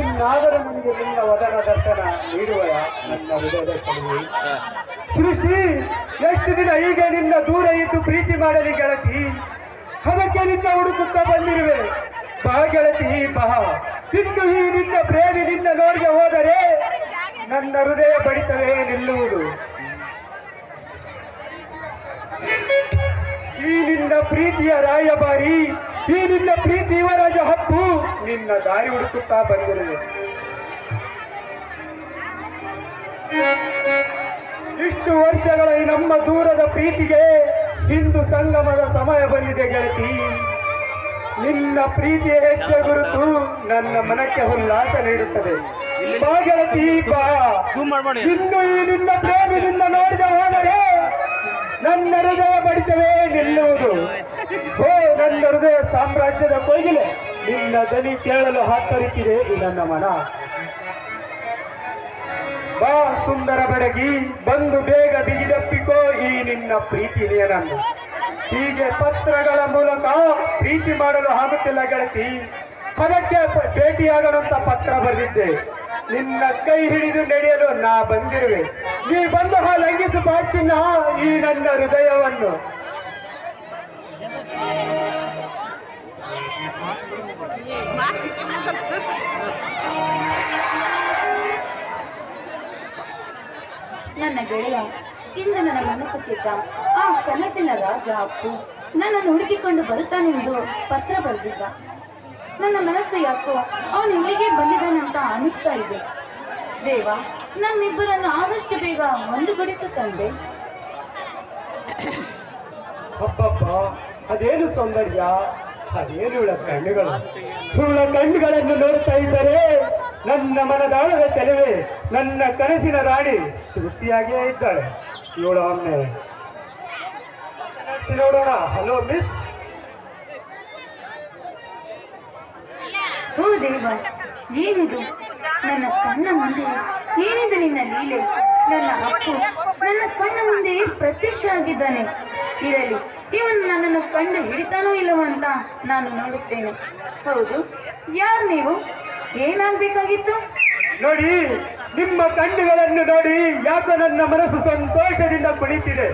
ಇನ್ನಾದರೂ ನನಗೆ ನಿನ್ನ ವದನ ದರ್ಶನ ನೀಡುವಯ ನನ್ನ ಹೃದಯದ ಕಲಿವೆ. ಸೃಷ್ಟಿ, ಎಷ್ಟು ದಿನ ಹೀಗೆ ನಿನ್ನ ದೂರ ಇದ್ದು ಪ್ರೀತಿ ಮಾಡಲಿ ಗೆಳತಿ. ಅದಕ್ಕೆ ನಿನ್ನ ಹುಡುಕುತ್ತಾ ಬಂದಿರುವೆ. ಬಾ ಗೆಳತಿ ಬಾ. ಇನ್ನು ಈ ನಿನ್ನ ಪ್ರೇಮಿ ನಿನ್ನ ನೋಡಿಗೆ ಹೋದರೆ ನನ್ನ ಹೃದಯ ಬಡಿತವೇ ನಿಲ್ಲುವುದು. ಈ ನಿನ್ನ ಪ್ರೀತಿಯ ರಾಯಭಾರಿ, ಈ ನಿನ್ನ ಪ್ರೀತಿ ಯುವರಾಜ ಹಕ್ಕು ನಿನ್ನ ದಾರಿ ಹುಡುಕುತ್ತಾ ಬಂದಿರುವೆ. ಇಷ್ಟು ವರ್ಷಗಳ ಈ ನಮ್ಮ ದೂರದ ಪ್ರೀತಿಗೆ ಇಂದು ಸಂಗಮದ ಸಮಯ ಬಂದಿದೆ ಗೆಳತಿ. ನಿನ್ನ ಪ್ರೀತಿಯ ಹೆಜ್ಜೆ ಗುರುತು ನನ್ನ ಮನಕ್ಕೆ ಉಲ್ಲಾಸ ನೀಡುತ್ತದೆ. ಬಾ ಗೆಳತಿ ಬಾ. ಇನ್ನು ಈ ನಿನ್ನ ಪ್ರೇಮಿ ನಿನ್ನ ನೋಡಿದ ಹೋದರೆ ನನ್ನ ಹೃದಯ ಬಡಿತವೇ ನಿಲ್ಲುವುದು. ಓ ನನ್ನ ಹೃದಯ ಸಾಮ್ರಾಜ್ಯದ ಕೋಗಿಲೆ, ನಿನ್ನ ದನಿ ಕೇಳಲು ಹಾತೊರಿತಿದೆ ಈ ನನ್ನ ಮನ. ಬಾ ಸುಂದರ ಬೆಡಗಿ, ಬಂದು ಬೇಗ ಬಿಗಿದಪ್ಪಿಕೋ ಈ ನಿನ್ನ ಪ್ರೀತಿ ನೀರನ್ನು. ಹೀಗೆ ಪತ್ರಗಳ ಮೂಲಕ ಪ್ರೀತಿ ಮಾಡಲು ಆಗುತ್ತಿಲ್ಲ ಗೆಳತಿ. ಅದಕ್ಕೆ ಭೇಟಿಯಾಗಣಂತ ಪತ್ರ ಬರೆದಿದ್ದೆ. ನಿನ್ನ ಕೈ ಹಿಡಿದು ನಡೆಯಲು ನಾ ಬಂದಿರುವೆ. ನೀ ಬಂದು ಲಂಘಿಸು ಬಾ ಚಿನ್ನ ಈ ನನ್ನ ಹೃದಯವನ್ನು. ನನ್ನ ಗೆಳೆಯ ಇಂದು ನನ್ನ ಮನಸ್ಸುತ್ತಿದ್ದ ಆ ಕನಸಿನ ರಾಜ ಅಪ್ಪು ನನ್ನನ್ನು ಹುಡುಕಿಕೊಂಡು ಬರುತ್ತಾನೆಂದು ಪತ್ರ ಬರೆದಿದ್ದ. ನನ್ನ ಮನಸ್ಸು ಯಾಕೋ ಅವನು ಇಲ್ಲಿಗೆ ಬಂದಿದ್ದಾನಂತ ಅನಿಸ್ತಾ ಇದೆ. ದೇವ, ನಮ್ಮಿಬ್ಬರನ್ನು ಆದಷ್ಟು ಬೇಗ ಒಂದುಗೂಡಿಸು ತಂದೆ. ಅಪ್ಪಪ್ಪ, ಅದೇನು ಸೌಂದರ್ಯ, ಅದೇನು ಇವಳ ಕಣ್ಣುಗಳು. ಇವಳ ಕಣ್ಣುಗಳನ್ನು ನೋಡ್ತಾ ಇದ್ದರೆ ನನ್ನ ಮನದಾಳದ ಚೆಲುವೆ, ನನ್ನ ಕನಸಿನ ರಾಣಿ ಸೃಷ್ಟಿಯಾಗಿಯೇ ಇದ್ದಾಳೆ. ಇವಳು ಒಮ್ಮೆ ನೋಡೋಣ. Hello miss. ಓ ದೇವ, ಏನಿದು ನನ್ನ ಕಣ್ಣ ಮುಂದೆ? ಏನಿದು ನಿನ್ನ ಲೀಲೆ? ನನ್ನ ಅಪ್ಪು ನನ್ನ ಕಣ್ಣ ಮುಂದೆ ಪ್ರತ್ಯಕ್ಷ ಆಗಿದ್ದಾನೆ. ಇರಲಿ, ಇವನು ನನ್ನನ್ನು ಕಂಡು ಹಿಡಿತಾನೋ ಇಲ್ಲವೋ ಅಂತ ನಾನು ನೋಡುತ್ತೇನೆ. ಹೌದು, ಯಾರು ನೀವು? ಏನಾಗಬೇಕಾಗಿತ್ತು? ನೋಡಿ, ನಿಮ್ಮ ಕಣ್ಣುಗಳನ್ನು ನೋಡಿ ಯಾಕೋ ನನ್ನ ಮನಸ್ಸು ಸಂತೋಷದಿಂದ ಕುಣಿತಿದೆ.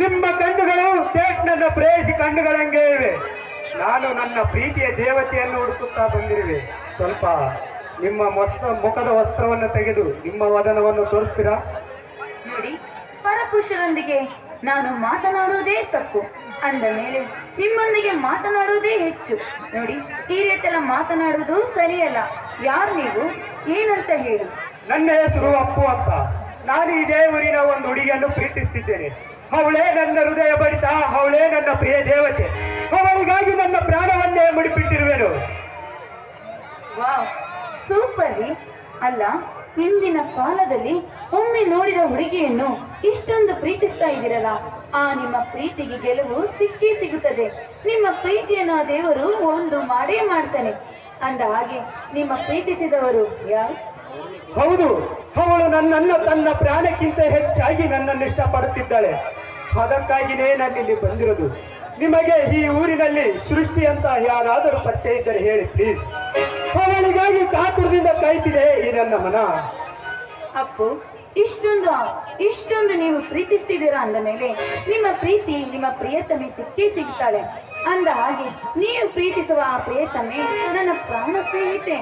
ನಿಮ್ಮ ಕಣ್ಣುಗಳು ತೇಟ್ ನನ್ನ ಪ್ರೇಯಸಿ ಕಣ್ಣುಗಳಂಗೆ ಇವೆ. ನಾನು ನನ್ನ ಪ್ರೀತಿಯ ದೇವತೆಯನ್ನು ಹುಡುಕುತ್ತಾ ಬಂದಿರುವೆ. ಸ್ವಲ್ಪ ನಿಮ್ಮ ಮುಖದ ವಸ್ತ್ರವನ್ನು ತೆಗೆದು ನಿಮ್ಮ ವದನವನ್ನು ತೋರಿಸ್ತೀರಾ? ನೋಡಿ, ಪರಪುರುಷರೊಂದಿಗೆ ನಾನು ಮಾತನಾಡುವುದೇ ತಪ್ಪು ಅಂದ ಮೇಲೆ ನಿಮ್ಮೊಂದಿಗೆ ಮಾತನಾಡುವುದೇ ಹೆಚ್ಚು. ನೋಡಿ, ಈ ರೀತಿಯೆಲ್ಲ ಮಾತನಾಡುವುದು ಸರಿಯಲ್ಲ. ಯಾರು ನೀವು? ಏನಂತ ಹೇಳಿ. ನನ್ನ ಹೆಸರು ಅಪ್ಪು ಅಂತ. ನಾನು ಇದೇ ಊರಿನ ಒಂದು ಹುಡುಗಿಯನ್ನು ಪ್ರೀತಿಸ್ತಿದ್ದೇನೆ. ಅವಳೇ ನನ್ನ ಹೃದಯ ಬಡಿತ, ಅವಳೇ ನನ್ನ ಪ್ರಿಯ ದೇವತೆ. ಅವಳಿಗಾಗಿ ನನ್ನ ಪ್ರಾಣವನ್ನೇ ಮುಡಿಪಿಟ್ಟಿರುವೆನು. ವಾವ್, ಸೂಪರ್ ರೀ. ಅಲ್ಲ, ಇಂದಿನ ಕಾಲದಲ್ಲಿ ಒಮ್ಮೆ ನೋಡಿದ ಹುಡುಗಿಯನ್ನು ಇಷ್ಟೊಂದು ಪ್ರೀತಿಸ್ತಾ ಇದ್ದೀರಲ್ಲ, ಆ ನಿಮ್ಮ ಪ್ರೀತಿಗೆ ಗೆಲುವು ಸಿಕ್ಕೇ ಸಿಗುತ್ತದೆ. ನಿಮ್ಮ ಪ್ರೀತಿಯನ್ನು ಆ ದೇವರು ಒಂದು ಮಾಡೇ ಮಾಡ್ತಾನೆ. ಅಂದ ಹಾಗೆ ನಿಮ್ಮ ಪ್ರೀತಿಸಿದವರು ಯಾರು? ಹೌದು, ಅವಳು ನನ್ನನ್ನು ತನ್ನ ಪ್ರಾಣಕ್ಕಿಂತ ಹೆಚ್ಚಾಗಿ ನನ್ನನ್ನು ಇಷ್ಟಪಡುತ್ತಿದ್ದಾಳೆ. ಅದಕ್ಕಾಗಿಯೇ ನಾನಿಲ್ಲಿ ಬಂದಿರೋದು. ನಿಮಗೆ ಈ ಊರಿನಲ್ಲಿ ಸೃಷ್ಟಿ ಅಂತ ಯಾರಾದರೂ ಪರಿಚಯ ಇದ್ದರೆ ಹೇಳಿ ಪ್ಲೀಸ್. ಅವಳಿಗಾಗಿ ಕಾತುರದಿಂದ ಕಾಯ್ತಿದೆ ಈ ನನ್ನ ಮನ. ಅಪ್ಪು, ಇಷ್ಟೊಂದು ನೀವು ಪ್ರೀತಿಸ್ತಿದ್ದೀರಾ ಅಂದ ಮೇಲೆ ನಿಮ್ಮ ಪ್ರೀತಿ ನಿಮ್ಮ ಪ್ರಿಯತಮೆ ಸಿಕ್ಕೇ ಸಿಗ್ತಾಳೆ. ಅಂದ ಹಾಗೆ ನೀವು ಪ್ರೀತಿಸುವ ಆ ಪ್ರಿಯತಮೆ ನನ್ನ ಪ್ರಾಣ ಸ್ನೇಹಿತೆ.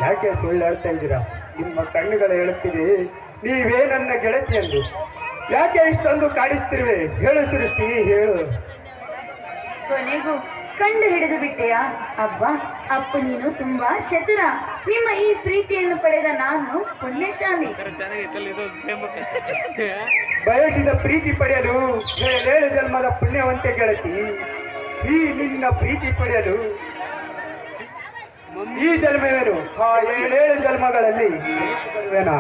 ಯಾಕೆ ಸುಳ್ಳು ಹೇಳ್ತಾ ಇದ್ದೀರಾ? ನಿಮ್ಮ ಕಣ್ಣುಗಳು ಹೇಳುತ್ತಿದೆ ನೀವೇ ನನ್ನ ಗೆಳತಿ ಎಂದು. ಯಾಕೆ ಇಷ್ಟೊಂದು ಕಾಡಿಸ್ತಿರುವೆ? ಹೇಳು ಸೃಷ್ಟಿ, ಹೇಳು. ಕೊನೆಗೂ ಕಂಡು ಹಿಡಿದು ಬಿಟ್ಟೆಯಾ? ಅಬ್ಬಾ, ಅಪ್ಪು ನೀನು ತುಂಬಾ ಚತುರ. ನಿಮ್ಮ ಈ ಪ್ರೀತಿಯನ್ನು ಪಡೆದ ನಾನು ಪುಣ್ಯಶಾಲಿ. ಬಯಸಿದ ಪ್ರೀತಿ ಪಡೆಯಲು 7 ಜನ್ಮದ ಪುಣ್ಯವಂತೆ ಗೆಳತಿ. ಈ ನಿನ್ನ ಪ್ರೀತಿ ಪಡೆಯಲು ಈ ಜನ್ಮವೇನು, ಆ 7 ಜನ್ಮಗಳಲ್ಲಿ ಬರುವೆನಾ?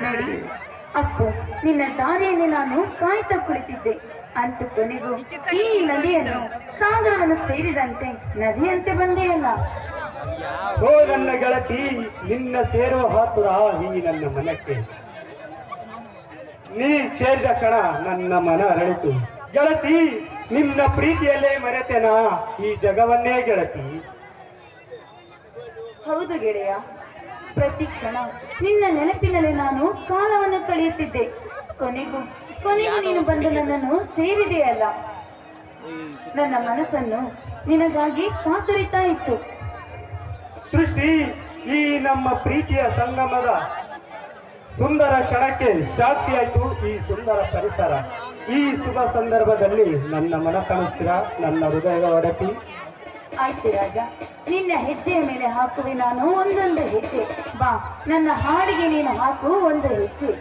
ನೋಡಿ ಅಪ್ಪು, ನಿನ್ನ ದಾರಿಯಲ್ಲಿ ನಾನು ಕಾಯ್ತಾ ಕುಳಿತಿದ್ದೆ. ಅಂತೂ ಕೊನೆಗೂ ಈ ನದಿಯನ್ನು ಸಾಗರವನ್ನು ಸೇರಿದಂತೆ ನದಿಯಂತೆ ಬಂದೇ ಅಲ್ಲ. ಓ ನನ್ನ ಗೆಳತಿ, ನಿನ್ನ ಸೇರೋ ಹಾತುರ ಈ ನನ್ನ ಮನಕ್ಕೆ. ನೀ ಸೇರಿದ ಕ್ಷಣ ನನ್ನ ಮನ ಅರಳಿತು ಗೆಳತಿ. ನಿನ್ನ ಪ್ರೀತಿಯಲ್ಲೇ ಮರೆತೆನಾ ಈ ಜಗವನ್ನೇ ಗೆಳತಿ. ಹೌದು ಗೆಳೆಯ, ಪ್ರತಿ ಕ್ಷಣ ನಿನ್ನ ನೆನಪಿನಲ್ಲಿ ನಾನು ಕಾಲವನ್ನು ಕಳೆಯುತ್ತಿದ್ದೆ. ಕೊನೆಗೂ ನೀನು ಬಂದು ನನ್ನನ್ನು ಸೇರಿದೆಯಲ್ಲ. ನನ್ನ ಮನಸ್ಸನ್ನು ನಿನಗಾಗಿ ಕಾತುರಿತಾ ಇತ್ತು. ಸೃಷ್ಟಿ, ಈ ನಮ್ಮ ಪ್ರೀತಿಯ ಸಂಗಮದ ಸುಂದರ ಕ್ಷಣಕ್ಕೆ ಸಾಕ್ಷಿಯಾಯಿತು ಈ ಸುಂದರ ಪರಿಸರ. ಈ ಶುಭ ಸಂದರ್ಭದಲ್ಲಿ ನನ್ನ ಮನ ಕಾಣಿಸ್ತೀರಾ, ನನ್ನ ಹೃದಯದ ಒಡತಿ. ಆಯ್ತು ರಾಜ, ನಿನ್ನ ಹೆಜ್ಜೆಯ ಮೇಲೆ ಹಾಕುವೆ ನಾನು ಒಂದೊಂದು ಹೆಜ್ಜೆ. ಬಾ, ನನ್ನ ಹಾಡಿಗೆ ನೀನು ಹಾಕು ಒಂದು ಹೆಜ್ಜೆ.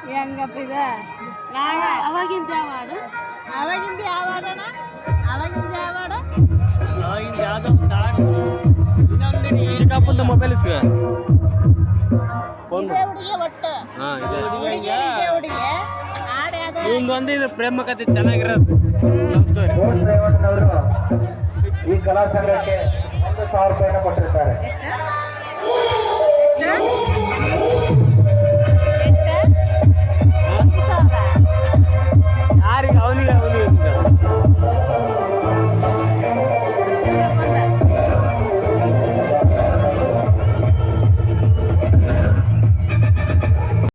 ಹೆಂಗಪ್ಪ ಇದು ಅವಾಗಿಂದ ಯಾವ ಹಾಡು ಅವಾಗಿಂದ ಯಾವ ಹಾಡಣ ಅವಾಗಿಂದ ಯಾವ ಹಾಡು ಅವಾಗಿಂದ ಯಾವುದೋ ಚಿಕ್ಕಪ್ಪಂದು ಮೊಬೈಲ್ ಇಸ್ಕ ಫೋನ್ ಇದೇ ಹುಡುಗಿ ಒಟ್ಟು ಹಾಂ ಇದೆ ಹುಡುಗಿ ಹಾಡು ಯಾವ್ದು ಇವಂದೊಂದು ಇದು ಪ್ರೇಮ ಕಥೆ ಚೆನ್ನಾಗಿರೋದು ಲವ್ ಸ್ಟೋರಿ ಗೋಸ್ ರೇವಣ್ಣನವರು ಈ ಕಲಾ ಸಂಘಕ್ಕೆ 1,000 ರೂಪಾಯಿನ ಕೊಟ್ಟಿರ್ತಾರೆ. ಎಷ್ಟು